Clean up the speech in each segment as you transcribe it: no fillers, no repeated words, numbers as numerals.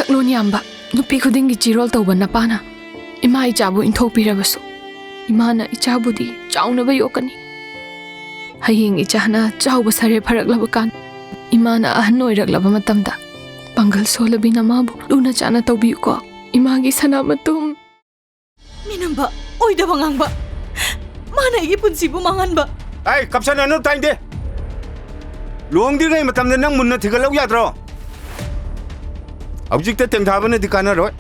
ꯁꯛꯂꯣꯟ ꯌꯥꯝꯕ ꯅꯨꯄꯤ ꯈꯨꯗꯤꯡꯒꯤ ꯆꯤꯔꯣꯜ ꯇꯧꯕ ꯅꯄꯥꯅ ꯏꯃꯥ ꯏꯆꯥꯕꯨ ꯏꯟꯊꯣꯛꯄꯤꯔꯕꯁꯨ ꯏꯃꯥꯅ ꯏꯆꯥꯕꯨꯗꯤ ꯆꯥꯎꯅꯕ ꯌꯣꯛꯀꯅꯤ. ꯍꯌꯦꯡ ꯏꯆꯥꯅ ꯆꯥꯎꯕ ꯁꯥꯔꯦ ꯐꯔꯛꯂꯕ ꯀꯥꯟ 이마나 ahal oiraklaba matamda pangal solabina mabu luna chana tawbiyuko imagi sanamatum minamba oidaba ngangba mana igi punsibu manganba ai kapsana no tainde luongdirngai matamda nang munna thigalau yadro object tengthabana dikana roi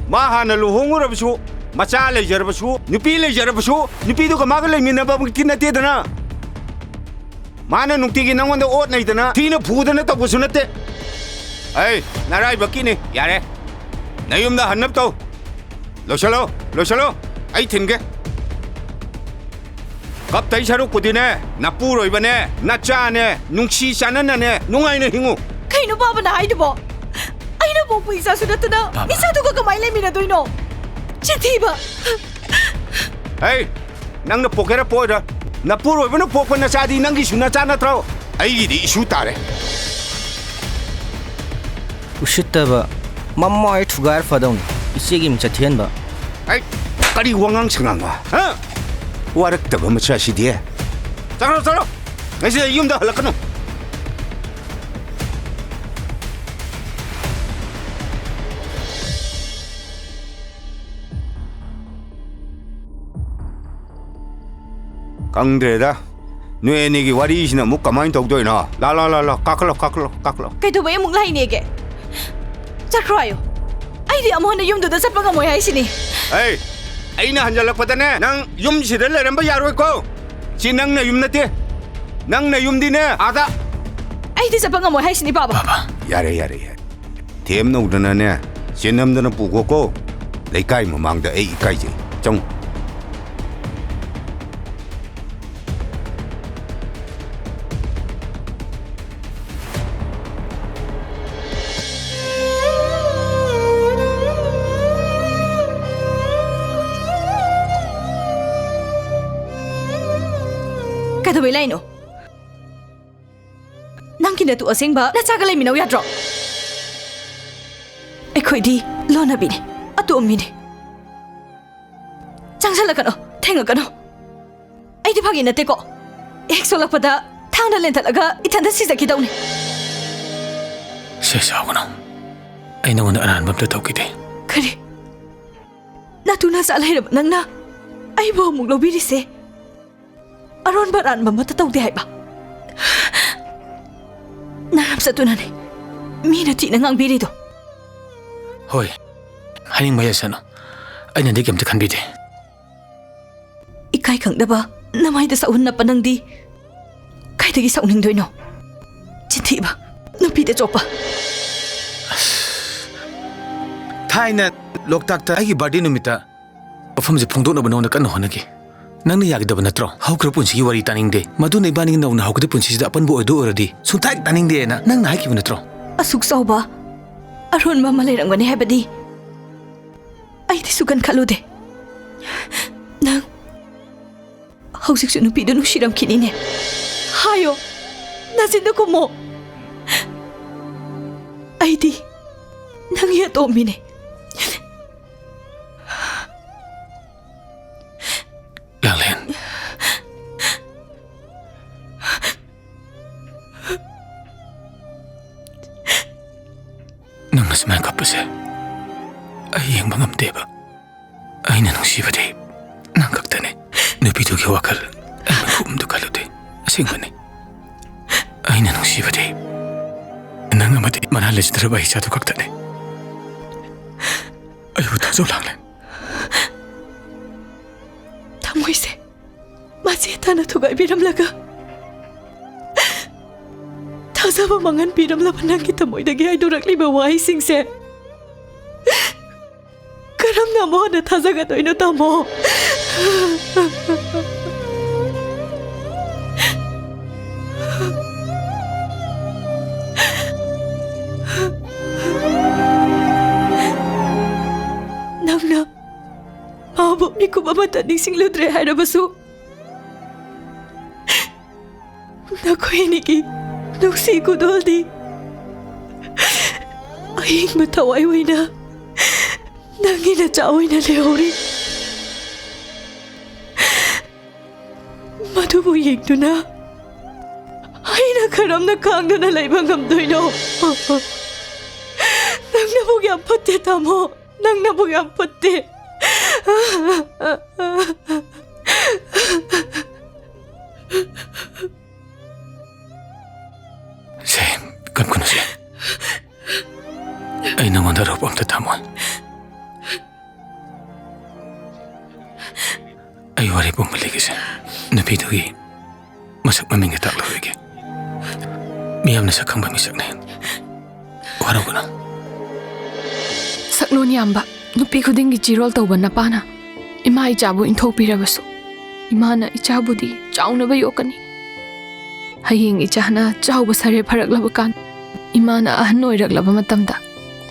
ma hana luhongurabsu macha lejarabsu nupi lejarabsu nupi du kamaga leminaba kinate dana mana nukti gi nangonda ot nai dana thina phudana tabusu nate ai narai bakini yare nayumda hannap taw loshalo ai thinge kap tai saru kudine napu roibane nachane nungsi chanana ne nungai ne hingu kaino baba na aidubo aina bo puisa sunatana isa tu ka kamai le mina doino chithiba ai nangna pokera poida napu roibana pokna chadi nangi suna chana trao ai gi issue tare ushitaba mamma ai thugar fadong isegi mcha thianba ai kari wangang sanganga ha warak taba macha sidie chalo ngasi yumda halakano 강대다 뇌니기 와리시나 못 가만히 덕도이나 라라라라 까클로 kaiduba yamuk lai nege chakrayo aidi amona yumduda satpaga moy haisini 에이 아이나 한잘락받다네 낭 юм시를 내란바 야로이고 지 낭나 юм나티 낭나 юм디네 아다 aidi satpaga moy haisini baba 야래 템나 우드나네 진남드나 부고고 레이카이 모망다 에이 이카이지 정 kaiduba laino nangkina tu asengba na chagalai minau yadro ekhoidi lonabini atomini changsalakano thengakano aidi phagi nateko eksolakpada thangna lentalaga ithanda sijakidawni 세사하구나. 아이나 오늘 안 밤도 더기대. kare natuna salai nangna aibo muk lobirise aron baran mamata tawde haiba naram satunane mina ti nangang birido 호이. 하닝 마야사노. 아이나 내게 엄청 간비대. ikai khangdaba namaida saunna panangdi kaidagi sauningdoino chithiba nupide chopa 타이나 록닥타 아기 버디 누미타. 어펌지 풍도나버 너나 깐 호나기. nang yagdaba natro hawkra punsi wari taningde madune baning na hawkde punsi da pan bo odo oradi suntak taningde na nang na hakibu natro asuk sauba aron mama lerangwani habadi ai ti sukan khalude nang hausik sunu pido nu shiram kinine hayo nasinda komo ai di nang ya to mine Langlen. Nang nasman ka pa siya, ay ang mga mdeba. Ay nanungsiba di, nang kaktane. Nupito kiwakal, ay magkumdo kalute. Asing mani. Ay nanungsiba di. Nang amati, manalas trabahi sa to kaktane. Ay utaso Langlen. tamoise masita na tugai biramlaga thasaba mangan biramlaba nang kita moidagi ai durakliba wai singse karam na mo na thasaga toino tamo nangna Mabuk ni ko mamataning singludre harabasu. Naku iniki, nuksi ko doldi. ꯑꯍꯤꯡꯕ ꯊꯋꯥꯏ ꯑꯣꯏꯅ ꯅꯪꯒꯤ ꯅꯆꯥ ꯑꯣꯏꯅ ꯂꯩꯍꯧꯔꯤ ꯃꯗꯨꯕꯨ ꯌꯦꯡꯗꯨꯅ ꯑꯩꯅ ꯀꯔꯝꯅ ꯈꯥꯡꯗꯨꯅ ꯂꯩꯕ ꯉꯝꯗꯣꯏꯅꯣ ꯅꯪꯅꯕꯨ ꯌꯥꯝ ꯐꯠꯇꯦ ꯇꯥꯃꯣ ꯅꯪꯅꯕꯨ ꯌꯥꯝ ꯐꯠꯇꯦ ꯁꯦ ꯀꯞꯀꯅꯨꯁꯦ ꯑꯩ ꯅꯉꯣꯟꯗ ꯑꯔꯨꯕ ꯑꯝꯇ ꯊꯝꯃꯣꯏ ꯑꯩ ꯋꯥꯔꯤ ꯄꯨꯝꯕ ꯂꯤꯒꯦꯁꯦ ꯅꯨꯄꯤꯗꯨꯒꯤ ꯃꯁꯛ ꯃꯃꯤꯡꯒ ꯇꯥꯛꯂꯔꯣꯏꯒꯦ ꯃꯤꯌꯥꯝꯅ ꯁꯛ ꯈꯪꯕ ꯃꯤꯁꯛꯅꯦ ꯋꯥꯔꯧꯒꯅꯨ ꯁꯛꯂꯣꯟ ꯌꯥꯝꯕ ꯅꯨꯄꯤ ꯈꯨꯗꯤꯡꯒꯤ ꯆꯤꯔꯣꯜ ꯇꯧꯕ ꯅꯄꯥꯅ ꯏꯃꯥ ꯏꯆꯥꯕꯨ ꯏꯟꯊꯣꯛꯄꯤꯔꯕꯁꯨ ꯏꯃꯥꯅ ꯏꯆꯥꯕꯨꯗꯤ ꯆꯥꯎꯅꯕ ꯌꯣꯛꯀꯅꯤ ꯍꯌꯦꯡ ꯏꯆꯥꯅ ꯆꯥꯎꯕ ꯁꯥꯔꯦ ꯐꯔꯛꯂꯕ ꯀꯥꯟ ꯏꯃꯥꯅ ꯑꯍꯟ ꯑꯣꯏꯔꯛꯂꯕ ꯃꯇꯝꯗ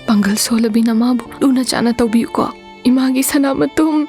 ꯄꯥꯡꯒꯜ ꯁꯣꯜꯂꯕꯤ ꯅꯃꯥꯕꯨ ꯂꯨꯅ ꯆꯥꯅ ꯇꯧꯕꯤꯌꯨꯀꯣ ꯏꯃꯥꯒꯤ ꯁꯅꯥ ꯃꯇꯨꯝ